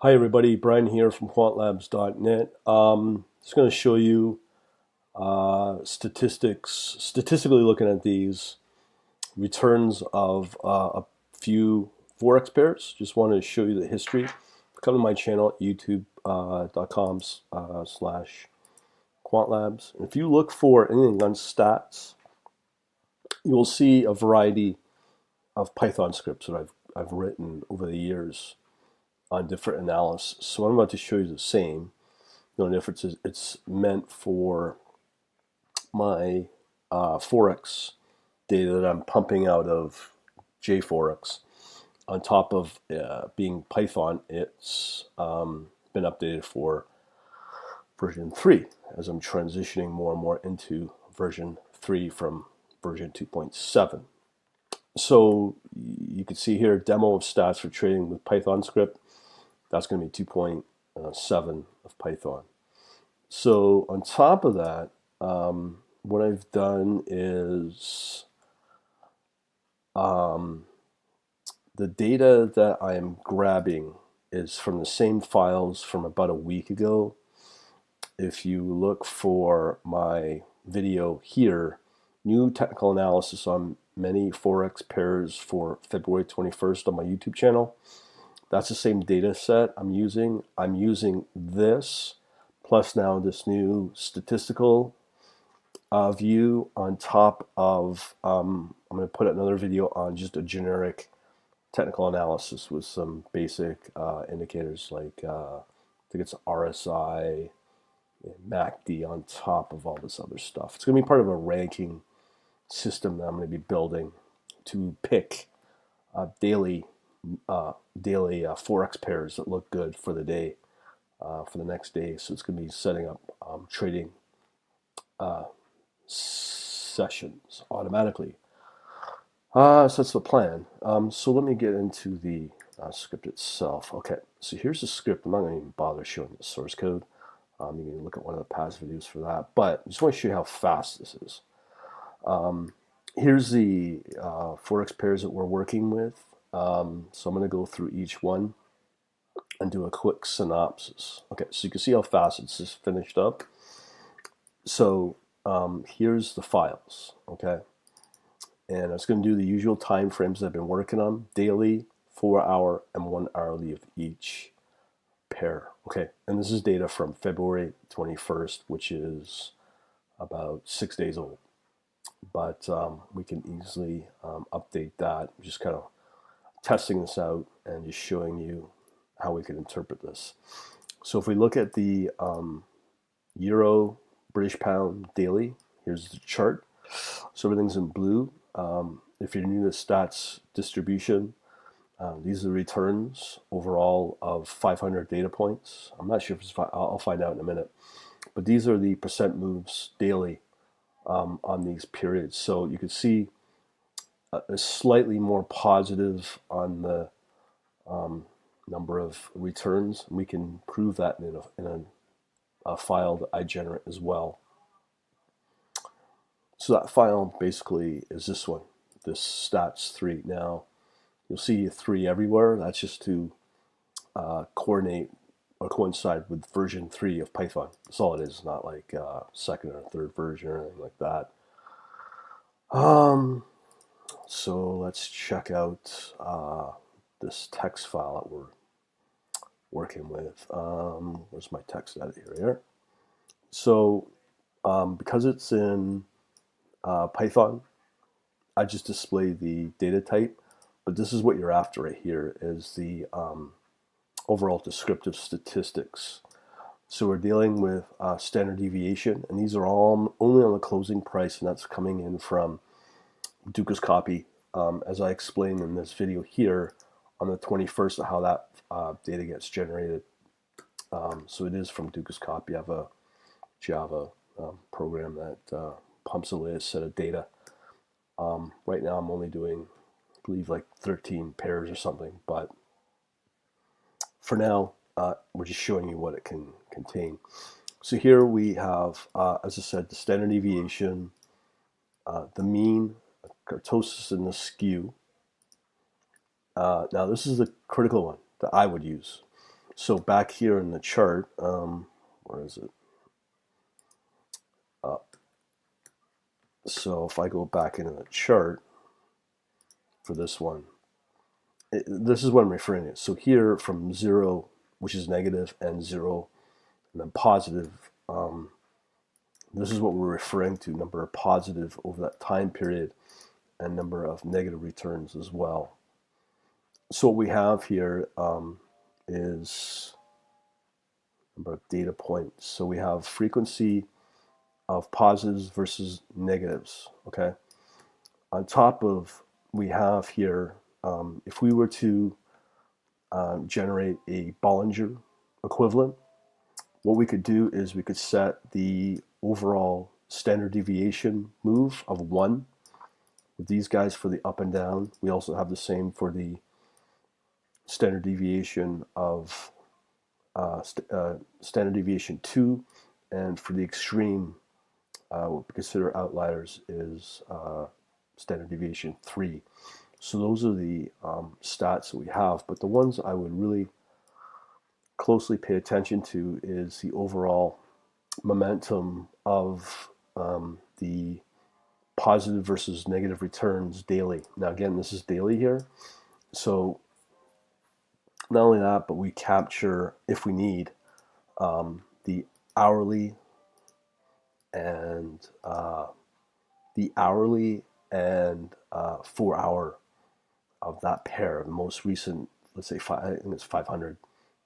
Hi everybody, Brian here from quantlabs.net. Just going to show you statistically looking at these returns of a few forex pairs. Just want to show you the history. Come to my channel at youtube.com slash quantlabs. And if you look for anything on stats, you will see a variety of Python scripts that I've written over the years on different analysis. So I'm about to show you the same. The only difference is it's meant for my forex data that I'm pumping out of JForex. On top of being Python, it's been updated for version 3 as I'm transitioning more and more into version 3 from version 2.7. So you can see here, demo of stats for trading with Python script. That's going to be 2.7 of Python. So on top of that, what I've done is the data that I am grabbing is from the same files from about a week ago. If you look for my video here, new technical analysis on many forex pairs for February 21st on my YouTube channel. That's the same data set I'm using. I'm using this plus now this new statistical view on top of, I'm going to put another video on just a generic technical analysis with some basic indicators like I think it's RSI, MACD on top of all this other stuff. It's going to be part of a ranking system that I'm going to be building to pick daily forex pairs that look good for the day, for the next day. So it's going to be setting up trading sessions automatically. So that's the plan. So let me get into the script itself. Okay, so here's the script. I'm not going to even bother showing the source code. You can look at one of the past videos for that. But I just want to show you how fast this is. Here's the forex pairs that we're working with. So I'm going to go through each one and do a quick synopsis. Okay, so you can see how fast it's just finished up. So here's the files, okay? And I was going to do the usual time frames that I've been working on, daily, 4-hour, and 1-hourly of each pair. Okay, and this is data from February 21st, which is about 6 days old. But we can easily update that. Just kind of testing this out and just showing you how we can interpret this. So if we look at the Euro, British Pound daily, here's the chart. So everything's in blue. If you're new to stats distribution, these are the returns overall of 500 data points. I'm not sure if it's I'll find out in a minute. But these are the percent moves daily on these periods. So you can see a slightly more positive on the number of returns. We can prove that in a file that I generate as well. So that file basically is this one, this stats 3. Now you'll see 3 everywhere. That's just to coordinate or coincide with version 3 of Python. That's all it is, not like second or third version or anything like that. So let's check out this text file that we're working with. Where's my text editor here? So because it's in Python, I just display the data type, but this is what you're after right here is the overall descriptive statistics. So we're dealing with standard deviation, and these are all only on the closing price, and that's coming in from Duca's copy, as I explained in this video here on the 21st of how that data gets generated. So it is from Duca's copy. I have a Java program that pumps away a set of data. Right now I'm only doing, I believe, like 13 pairs or something, but for now we're just showing you what it can contain. So here we have, as I said, the standard deviation, the mean, kurtosis, and the skew. Now this is the critical one that I would use. So back here in the chart, where is it? So if I go back into the chart for this one, this is what I'm referring to. So here from 0, which is negative, and 0, and then positive, this is what we're referring to, number of positive over that time period and number of negative returns as well. So what we have here is number of data points. So we have frequency of positives versus negatives, okay? On top of, we have here, if we were to generate a Bollinger equivalent, what we could do is we could set the overall standard deviation move of 1 with these guys for the up and down. We also have the same for the standard deviation of standard deviation 2, and for the extreme, what we consider outliers is standard deviation 3. So those are the stats that we have, but the ones I would really closely pay attention to is the overall momentum of the positive versus negative returns daily. Now again, this is daily here, so not only that, but we capture, if we need, the hourly and 4 hour of that pair. The most recent, let's say I think it's 500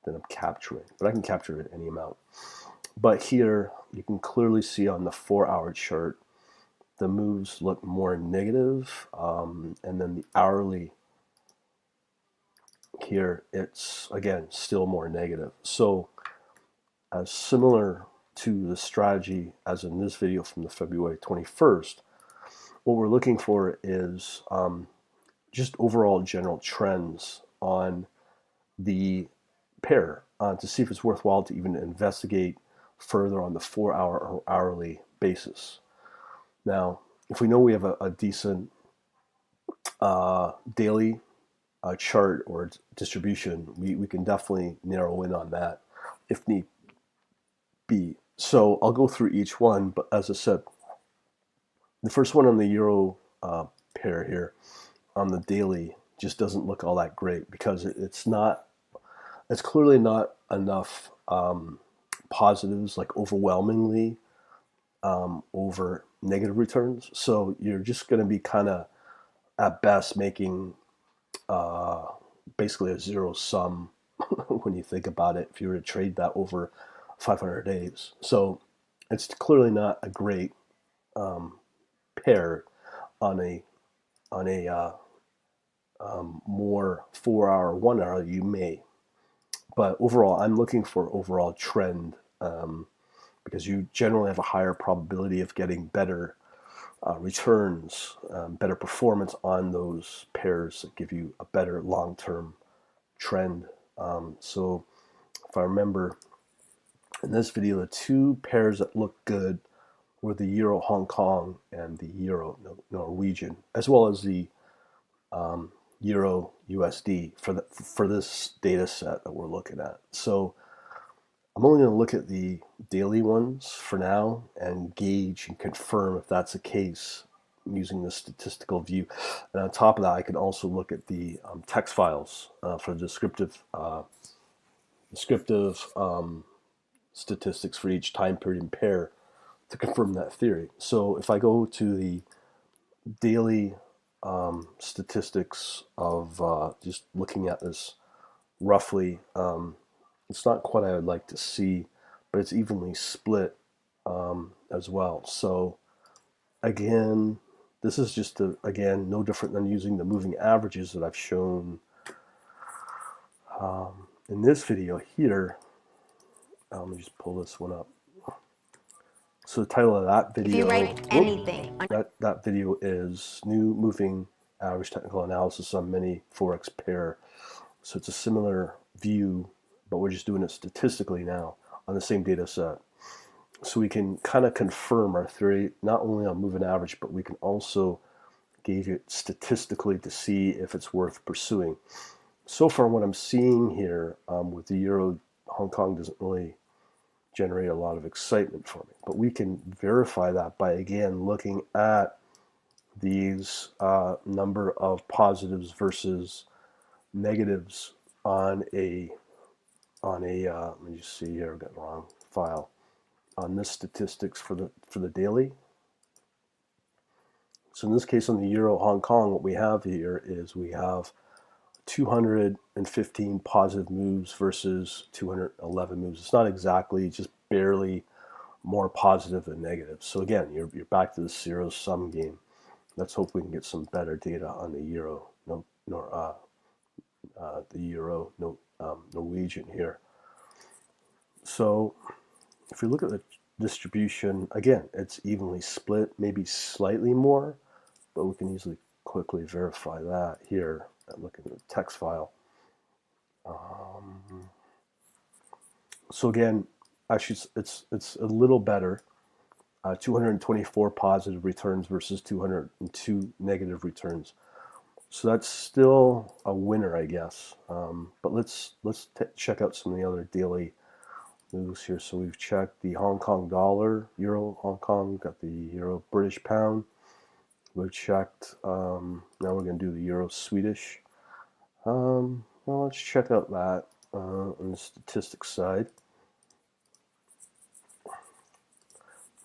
that I'm capturing, but I can capture it any amount. But here you can clearly see on the 4 hour chart the moves look more negative, and then the hourly here, it's again still more negative. So similar to the strategy as in this video from the February 21st, what we're looking for is just overall general trends on the pair to see if it's worthwhile to even investigate further on the 4 hour or hourly basis. Now, if we know we have a decent daily chart or distribution, we can definitely narrow in on that if need be. So I'll go through each one, but as I said, the first one on the euro pair here on the daily just doesn't look all that great because it's clearly not enough positives, like overwhelmingly over negative returns. So you're just going to be kind of at best making basically a zero sum when you think about it if you were to trade that over 500 days. So it's clearly not a great pair on a more 4 hour, 1 hour. You may, but overall I'm looking for overall trend because you generally have a higher probability of getting better returns, better performance on those pairs that give you a better long-term trend. So if I remember in this video, the two pairs that look good were the Euro Hong Kong and the Euro Norwegian, as well as the Euro USD for this data set that we're looking at. So I'm only going to look at the daily ones for now and gauge and confirm if that's the case using the statistical view. And on top of that, I can also look at the text files for descriptive statistics for each time period and pair to confirm that theory. So if I go to the daily statistics of just looking at this roughly, it's not quite I would like to see, but it's evenly split as well. So again, this is just again no different than using the moving averages that I've shown in this video here. Let me just pull this one up. So the title of that video, if you write anything, that video is New Moving Average Technical Analysis on Many Forex Pair. So it's a similar view, but we're just doing it statistically now on the same data set. So we can kind of confirm our theory, not only on moving average, but we can also gauge it statistically to see if it's worth pursuing. So far what I'm seeing here with the Euro Hong Kong doesn't really generate a lot of excitement for me. But we can verify that by, again, looking at these number of positives versus negatives on a let me just see here, I've got the wrong file, on this statistics for the daily. So in this case, on the Euro Hong Kong, what we have here is we have 215 positive moves versus 211 moves. It's not exactly, just barely more positive than negative. So again, you're back to the zero sum game. Let's hope we can get some better data on the Euro, Norwegian here. So if we look at the distribution, again, it's evenly split, maybe slightly more, but we can easily quickly verify that here. Look at the text file. So again, actually, it's a little better. 224 positive returns versus 202 negative returns. So that's still a winner, I guess. But let's check out some of the other daily moves here. So we've checked the Hong Kong dollar, Euro Hong Kong, got the Euro British pound. We've checked, now we're going to do the Euro Swedish. Well, let's check out that on the statistics side.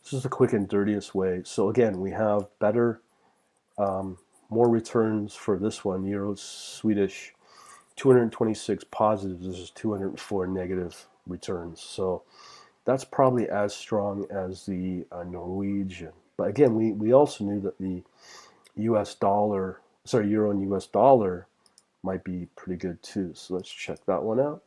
This is the quick and dirtiest way. So again, we have better, more returns for this one, Euro Swedish, 226 positives versus 204 negative returns. So that's probably as strong as the Norwegian. But again, we also knew that the Euro and US dollar might be pretty good too. So let's check that one out.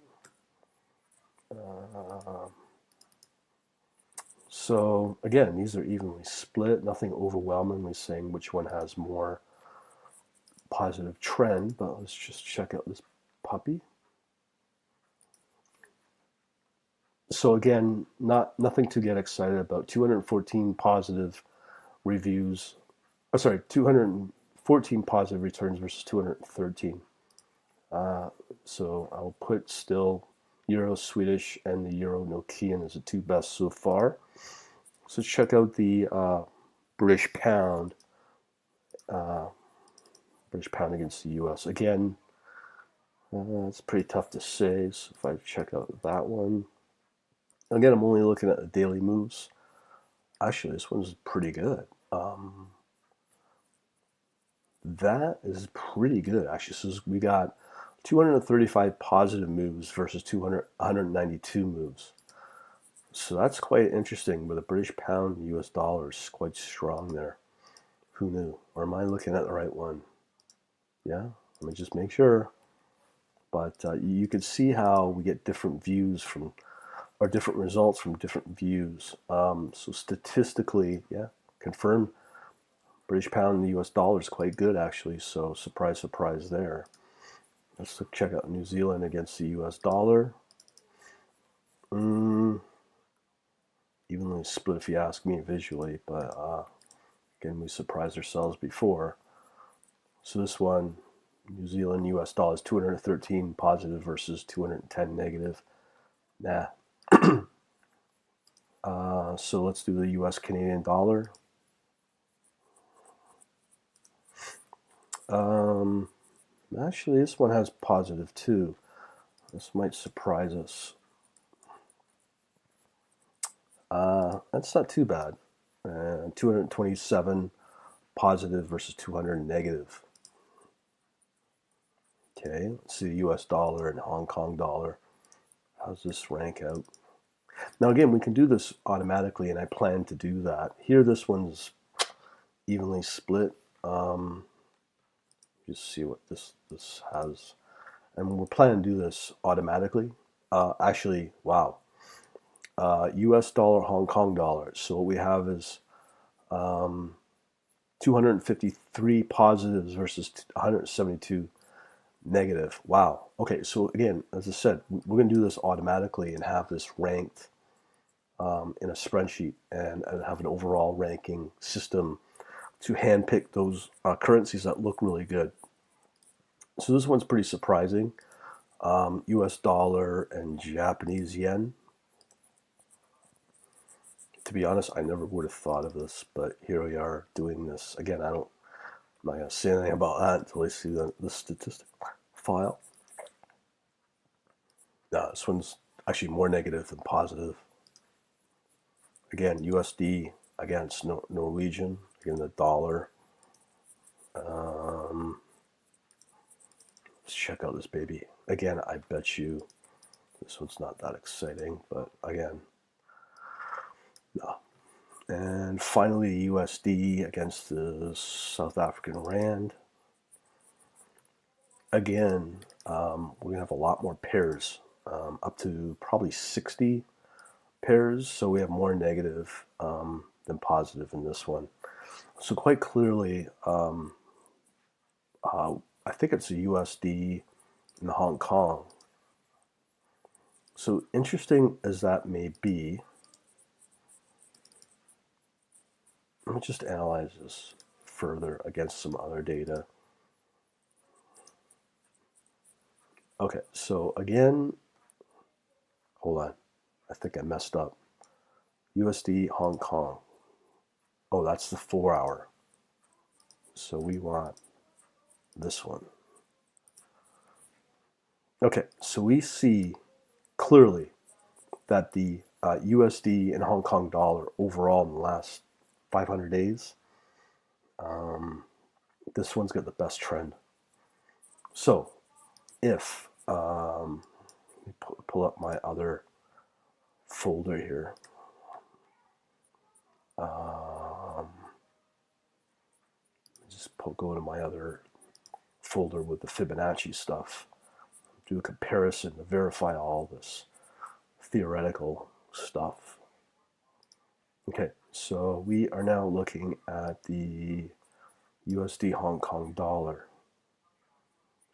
So again, these are evenly split, nothing overwhelmingly saying which one has more positive trend, but let's just check out this puppy. So again, nothing to get excited about. 214 positive reviews, 214 positive returns versus 213. So I'll put still Euro Swedish and the Euro Nokian as the two best so far. So let's check out the British pound. British pound against the US. Again, it's pretty tough to say. So if I check out that one, again, I'm only looking at the daily moves. Actually, this one's pretty good. That is pretty good, actually. So we got 235 positive moves versus 192 moves. So that's quite interesting. With the British pound and US dollars quite strong there. Who knew? Or am I looking at the right one? Yeah, let me just make sure. But you can see how we get different views from, or different results from different views. So statistically, yeah, confirmed. British pound and the US dollar is quite good, actually. So surprise, surprise there. Let's check out New Zealand against the US dollar. Evenly split if you ask me visually, but again, we surprised ourselves before. So this one, New Zealand US dollar is 213 positive versus 210 negative. Nah. So let's do the US Canadian dollar. Actually, this one has positive too. This might surprise us. That's not too bad. 227 positive versus 200 negative. Okay, let's see the US dollar and Hong Kong dollar. How's this rank out? Now again, we can do this automatically, and I plan to do that. Here, this one's evenly split. Just see what this has. And we're planning to do this automatically. Actually, wow. US dollar, Hong Kong dollar. So what we have is 253 positives versus 172 negative. Wow. Okay, so again, as I said, we're going to do this automatically and have this ranked in a spreadsheet and have an overall ranking system to handpick those currencies that look really good. So this one's pretty surprising. US dollar and Japanese yen. To be honest, I never would have thought of this, but here we are doing this. Again, I'm not going to say anything about that until I see the statistic file. No, this one's actually more negative than positive. Again, USD against Norwegian, again the dollar. Let's check out this baby. Again, I bet you this one's not that exciting, but again, no. And finally, USD against the South African Rand. Again, we're going to have a lot more pairs, up to probably 60 pairs. So we have more negative than positive in this one. So quite clearly, I think it's a USD in Hong Kong. So interesting as that may be, let me just analyze this further against some other data. Okay, so again, hold on. I think I messed up. USD Hong Kong. Oh, that's the 4 hour. So we want this one. Okay, so we see clearly that the USD and Hong Kong dollar overall in the last 500 days, this one's got the best trend. So if, let me pull up my other folder here. Just go to my other folder with the Fibonacci stuff. Do a comparison to verify all this theoretical stuff. Okay, so we are now looking at the USD Hong Kong dollar.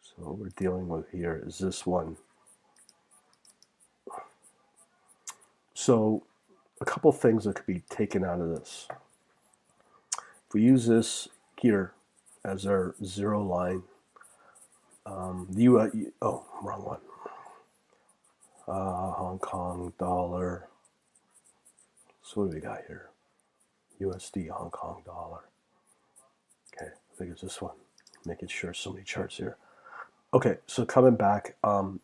So what we're dealing with here is this one. So a couple things that could be taken out of this. If we use this here as our zero line, oh, wrong one. Hong Kong dollar. So what do we got here? USD Hong Kong dollar. Okay, I think it's this one. Making sure so many charts here. Okay, so coming back,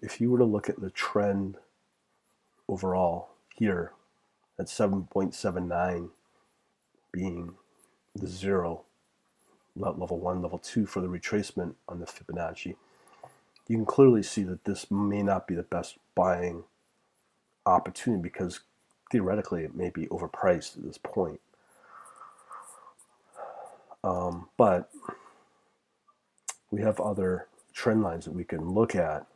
if you were to look at the trend overall here at 7.79 being the zero, level 1, level 2 for the retracement on the Fibonacci, you can clearly see that this may not be the best buying opportunity because theoretically it may be overpriced at this point. But we have other trend lines that we can look at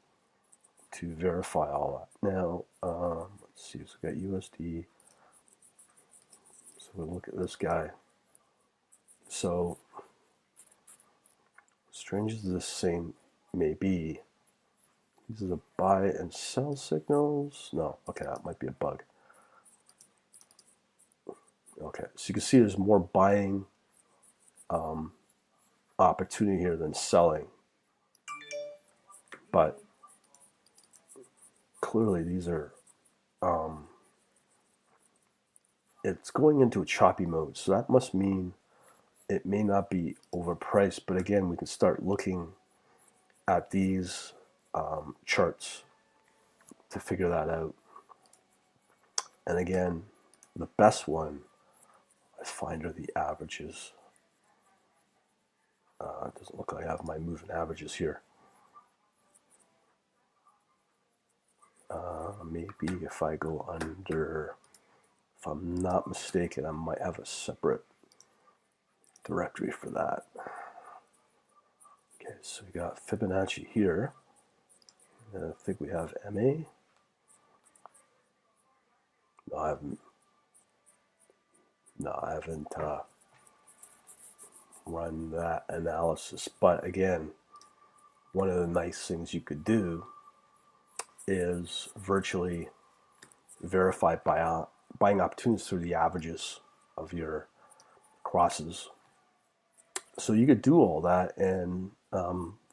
to verify all that. Now, let's see, so we got USD. So we'll look at this guy. So, strange as this same may be, these are the buy and sell signals. No, okay, that might be a bug. Okay, so you can see there's more buying opportunity here than selling. But clearly these are, it's going into a choppy mode. So that must mean it may not be overpriced. But again, we can start looking at these charts to figure that out. And again, the best one I find are the averages. It doesn't look like I have my moving averages here. Maybe if I go under, if I'm not mistaken, I might have a separate directory for that. Okay, so we got Fibonacci here. And I think we have MA. No, I haven't run that analysis. But again, one of the nice things you could do is virtually verify buying opportunities through the averages of your crosses. So you could do all that and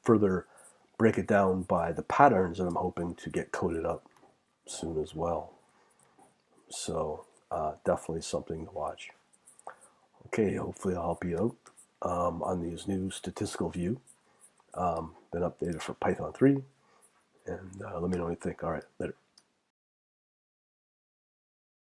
further break it down by the patterns that I'm hoping to get coded up soon as well. So definitely something to watch. Okay, hopefully I'll help you out on these new statistical view. Been updated for Python 3, and let me know what you think. All right, later.